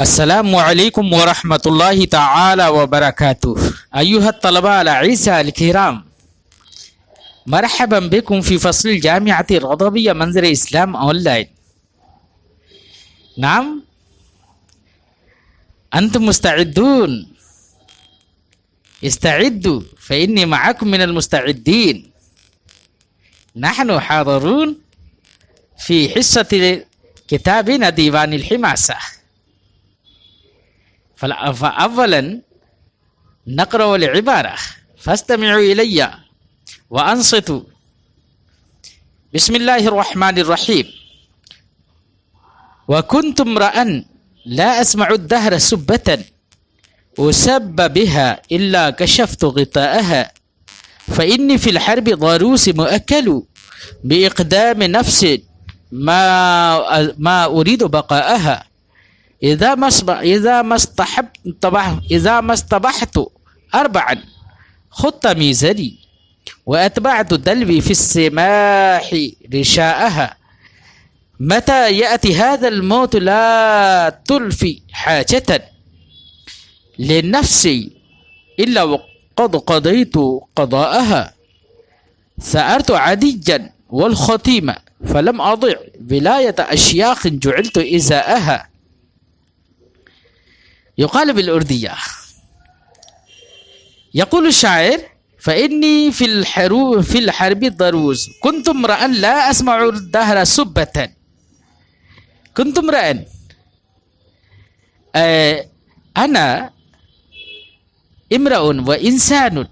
अस्सलामु अलैकुम वरहमतुल्लाहि ताला वबरकातुहू। अय्युहत तलबा अल ईसा अल किराम, मरहबन बिकुम फी फस्ल जामिअत रदविया मंज़िर इस्लाम ऑनलाइन। नाम अंतुम मुस्तइद्दून, इस्तइद्दू फ़इन्नी मअकुम मिनल मुस्तइद्दीन। नहनु हाज़िरून फी हिस्सति किताबिना दीवानिल हिमासा। फ़अव्वलन नक़रउल इबारा फ़स्तमिउ इलैया व अंसितू। बिस्मिल्लाहिर रहमानिर रहीम। व कुन्तु इम्रअन ला अस्मअु अद-दहरा सुब्बतन उसब्ब बिहा इल्ला कशफ्तु ग़िताअहा फ़इन्नी फ़िल हर्बि ज़रूस मुअक्कलु बिइक़दाम नफ्सि मा उरीदु बक़ाअहा। इज़ा मस्तबहतु अर्बअन ख़ुत्त मीज़री व अतबअतु दल्वी फ़िस्सिमाहि रिशाअहा। मता याति हाज़ल मौत ला तुल्फ़ी हाजतन लिन्नफ्सी इल्ला वक़द क़दयतु क़दाअहा। सअरतु अदिय्यन वल ख़तीमा फ़लम अदिअ विलायत अश्याख़ जुइलतु इज़ाअहा। युक़ाल बिल उर्दिया यक़ूल शायर फ़इन्नी फ़िल हर्बि ज़रूस कुन्तु इम्रअन ला अस्मअु अद-दहरा सुब्बतन। कुन्तु इम्रअन अना इम्रउन व इंसानुन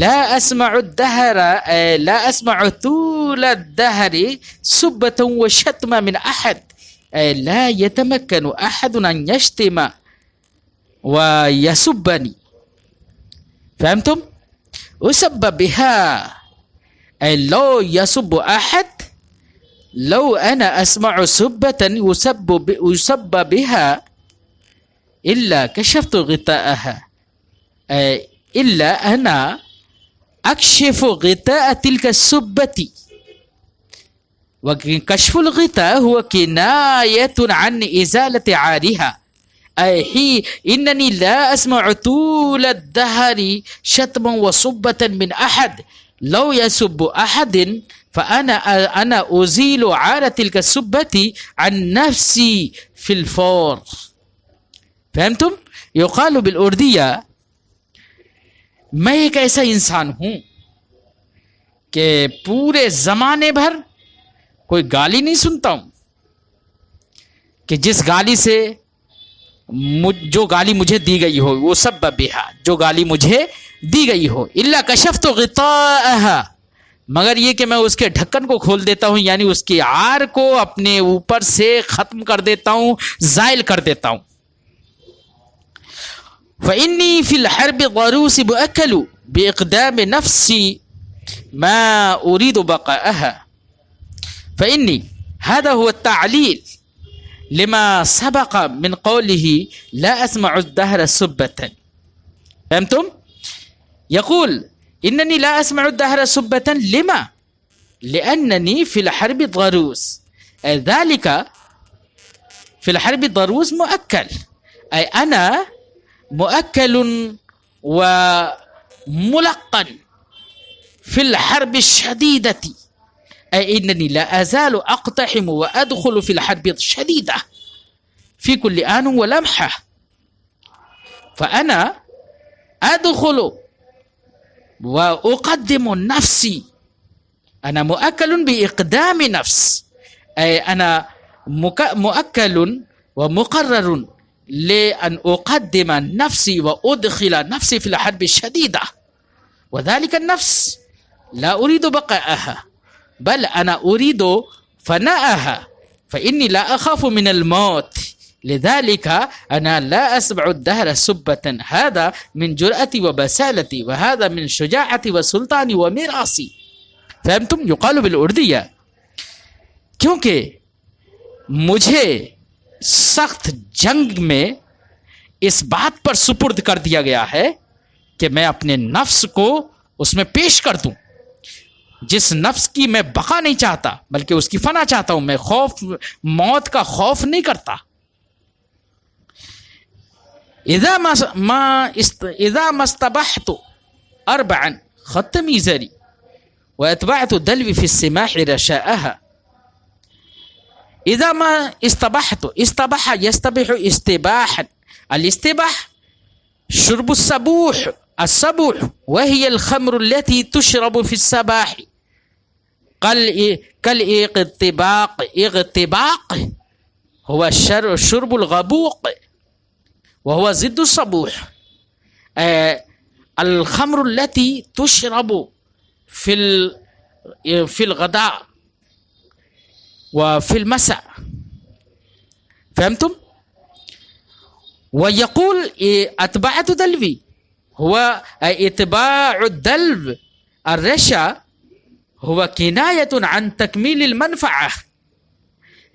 ला अस्मअु अद-दहरा ला अस्मअु तूल अद-दहरि सुब्बतन व शत्मा मिन अहद ला यतमक्कनु अहदुन अन यश्तिम व यसुब्बनी। फ़हमतुम? उसब्ब बिहा लो यसुब्ब अहद लो अना अस्मअु सुब्बतन उसब्ब बिहा इल्ला कशफ्तु ग़िताअहा इल्ला अना अक्शिफु ग़िताअ तिल्का सुब्बती। कश्फुल ग़िता हुवा किनायतुन अन इज़ालति आरिहा ही इन्ननी ला अस्मअु तूल अद-दहरि शतमन व सुब्बतन मिन अहद लौ यसुब्बु अहदिन फ़अना उज़ीलु आर तिल्का सुब्बती अन नफ्सी फ़िल फ़ौर। फ़हमतुम? युक़ालु बिल उर्दिया, मैं एक ऐसा इंसान हूँ कि पूरे ज़माने भर कोई गाली नहीं सुनता हूँ कि जिस गाली से जो गाली मुझे दी गई हो वो सब बिहा, जो गाली मुझे दी गई हो, इल्ला कशफ्तु ग़िताअहा, मगर ये कि मैं उसके ढक्कन को खोल देता हूँ, यानी उसकी आर को अपने ऊपर से ख़त्म कर देता हूँ, ज़ाइल कर देता हूँ। फ़इन्नी फ़िल हर्बि ज़रूस मुअक्कलु बिइक़दाम नफ्सी मा उरीदु बक़ाअहा। फ़इन्नी हाज़ा हुवा अत-ता'लील लिमा सबक़ मिन क़ौलिही ला अस्मअु अद-दहरा सुब्बतन। फ़हमतुम? यक़ूल इन्ननी ला अस्मअु अद-दहरा सुब्बतन लिमा लिअन्ननी फ़िल हर्बि ज़रूस ज़ालिका फ़िल हर्बि ज़रूस मुअक्कल अय अना मुअक्कलुन व मुलक़्क़न फ़िल हर्बि शदीदति अय इन्ननी ला अज़ालु अक़्तहिमु व अदख़ुलु फ़िल हर्बि शदीदा फ़ी कुल्लि आन व लम्हा फ़अना अदख़ुलु व उक़द्दिमु नफ़्सी। अना मुअक्कलुन बिइक़दाम नफ़्स अय अना मुअक्कलुन व मुक़र्ररुन लिअन उक़द्दिम नफ़्सी व उदख़िल नफ़्सी फ़िल हर्बि शदीदा व ज़ालिका नफ़्स ला उरीदु बक़ाअहा बल अना उरीदु फ़नाअहा फ़इन्नी ला अख़ाफ़ु मिनल मौत लिज़ालिका अना ला अस्मअु अद-दहरा सुब्बतन। हाज़ा मिन जुरअती व बसालती व हाज़ा मिन शुजाअती व सुल्तानी व मिरासी। फ़हमतुम? युक़ालु बिल उर्दिया, क्योंकि मुझे सख्त जंग में इस बात पर सुपुर्द कर दिया गया है कि मैं अपने नफ्स को उसमें पेश कर दूं, जिस नफ्स की मैं बका नहीं चाहता बल्कि उसकी फना चाहता हूं। मैं खौफ, मौत का खौफ नहीं करता। إذا ما استبحت أربعا خط ميزري وأتبعت الدلو في السماح رشاءها. إذا ما استبحت، استبح يستبح استباحا، الاستباح شرب السبوح، السبوح وهي الخمر التي تشرب في السباح كالاغتباق. اغتباق هو الشرب الغبوق وهو ضد الصبوح. الخمر التي تشرب في الغداء وفي المساء. فهمتم؟ ويقول أتبعت دلوي، هو اتباع الدلو الرشا هو كناية عن تكميل المنفعة،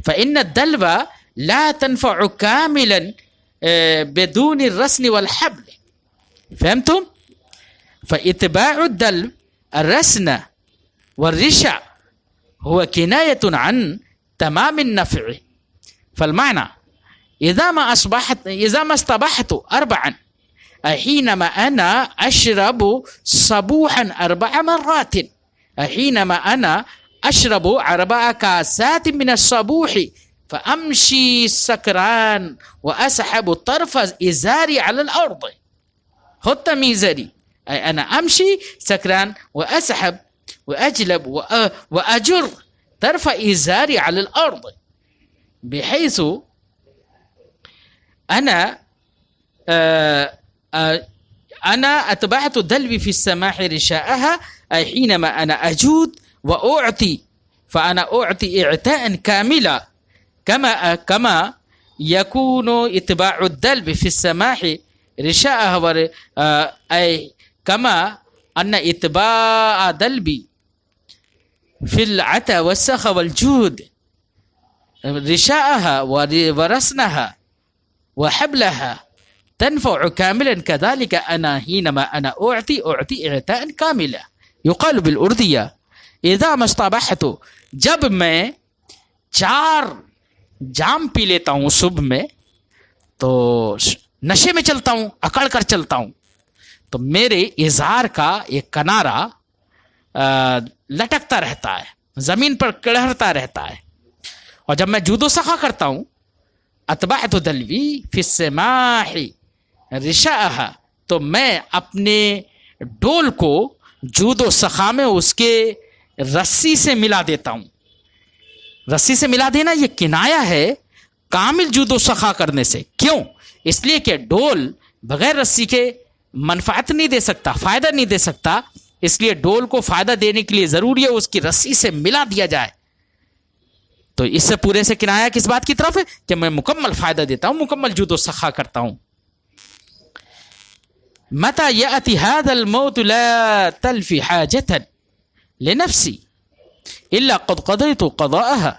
فإن الدلو لا تنفع كاملا بدون الرسن والحبل. فهمتم؟ فاتباع الدلو الرسن والرشا هو كناية عن تمام النفع. فالمعنى إذا ما استبحت أربعا، حينما أنا أشرب صبوحا 4 مرات، حينما أنا أشرب 4 كاسات من الصبوح، فأمشي سكران وأسحب طرف إزاري على الأرض. خط ميزري أي أنا أمشي سكران وأسحب وأجلب وأجر طرف إزاري على الأرض، بحيث أنا أتبعت دلوي في السماح رشاءها، أي حينما أنا أجود وأعطي، فأنا أعطي إعطاء كاملا، كما يكون اتباع الدلو في السماح رشاءها، أي كما أن اتباع دلبي في العتا والسخا والجود رشاءها ورسنها وحبلها تنفع كاملا، كذلك أنا حينما أنا أعطي إعطاء كاملا. يقال بالأردية إذا ما استبحت، जब मैं 4 जाम पी लेता हूँ सुबह में, तो नशे में चलता हूँ, अकड़ कर चलता हूँ, तो मेरे इज़ार का एक किनारा लटकता रहता है, ज़मीन पर कड़हता रहता है। और जब मैं जूदो सखा करता हूँ, अतबाअतु दलवी फी समाही रिशाअहा, तो मैं अपने डोल को जूदो सखा में उसके रस्सी से मिला देता हूँ। रस्सी से मिला देना ये किनाया है कामिल जूदो सखा करने से। क्यों? इसलिए कि डोल बगैर रस्सी के मनफात नहीं दे सकता, फ़ायदा नहीं दे सकता, इसलिए डोल को फ़ायदा देने के लिए ज़रूरी है उसकी रस्सी से मिला दिया जाए। तो इससे पूरे से किनाया किस बात की तरफ है कि मैं मुकम्मल फ़ायदा देता हूँ, मुकम्मल जूदो सखा करता हूँ। मता याति हादल मौत ला तल्फी हाजतन लिनफ्सी इल्ला क़द क़दयतु क़दाअहा।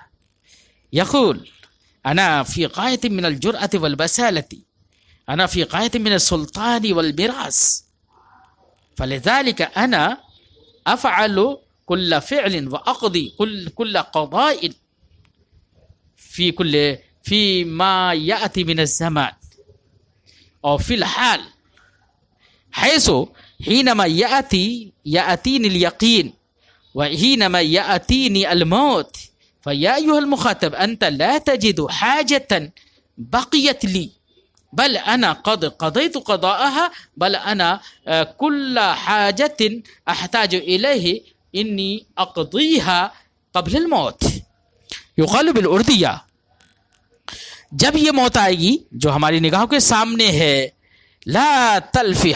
यक़ूल अना फ़ी ग़ायत मिन अल-जुरअति वल-बसालति, अना फ़ी ग़ायत मिन अस-सुल्तानि वल-मिरास, फ़लिज़ालिका अना अफ़अलु कुल्ल फ़िअलिन व अक़दी कुल्ल क़दाइन फ़ी मा याति मिन अज़्ज़मान और फ़िल हाल हैसो हीनमा यातीनी अल-यक़ीन व हीनमा यातीनी अल-मौत फ़या अय्युहल मुख़ातब अंत ला तजिदु हाजतन बक़ियत ली बल अना क़द क़दयतु क़दाअहा बल अना कुल्ल हाजतिन अहताजु इलैहि इन्नी अक़दीहा क़ब्ल अल-मौत। युक़ालु बिल-उर्दिया, जब ये मौत आएगी जो हमारी निगाहों के सामने है, ला तुल्फी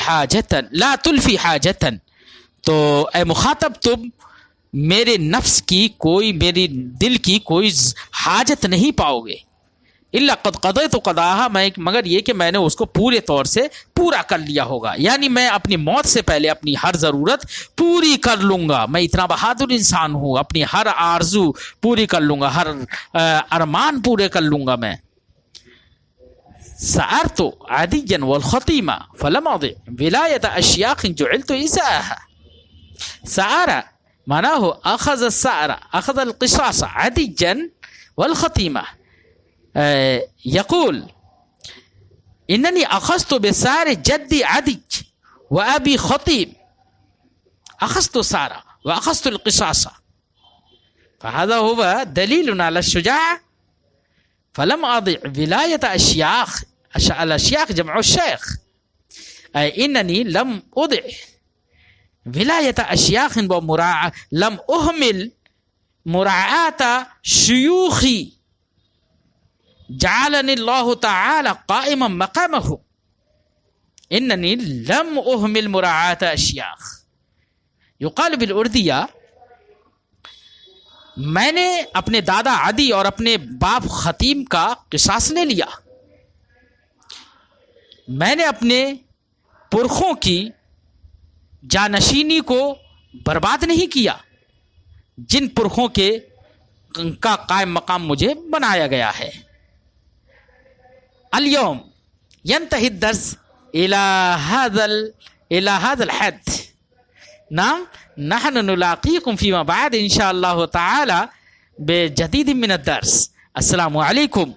हाजतन, तो ए मुखातब तुम मेरे नफ्स की कोई, मेरी दिल की कोई हाजत नहीं पाओगे। इल्ला क़द क़दयतु क़दाअहा, मगर ये कि मैंने उसको पूरे तौर से पूरा कर लिया होगा, यानी मैं अपनी मौत से पहले अपनी हर ज़रूरत पूरी कर लूँगा। मैं इतना बहादुर इंसान हूँ, अपनी हर आरज़ू पूरी कर लूँगा, हर अरमान पूरे कर लूँगा मैं। सअरतु अदियन वल ख़तीमा फलम अदि विलायत अश्याख़ जुइलतु इज़ाहा। सअरा माना हो अख़ज़ अस्सअरा अख़ज़ अल-क़िसास अदियन वल ख़तीमा। यक़ूल इन्ननी अखस्तु बिसार जद्दी अदी व अबी खतीब अखस्तु सारा व अखस्तु अलक़िसासा फ़हाज़ा हुवा दलीलुन अला शुजाअ फलम अदि विलायत अश्याख अल अश्याख जमअ शेख इन्ननी लम उदि विलायत अश्याख व मुराअ लम उहमिल मुराआत शुयूखी जअलनी अल्लाहु तआला क़ाइमन मक़ामहु इन्ननी लम उहमिल मुराआत अश्याख युक़ाल बिल उर्दिया मैंने अपने दादा आदि और अपने बाप खतीम का किसास ले लिया। मैंने अपने पुरखों की जानशीनी को बर्बाद नहीं किया जिन पुरखों के का कायम मकाम मुझे बनाया गया है। अल-यौम यंतही दर्स इला हाज़ल हद नाम नहनु नुलाक़ीकुम फ़ीमा बाद इंशाअल्लाह ताला बेजदीद मिन अद-दर्स। अस्सलामु अलैकुम।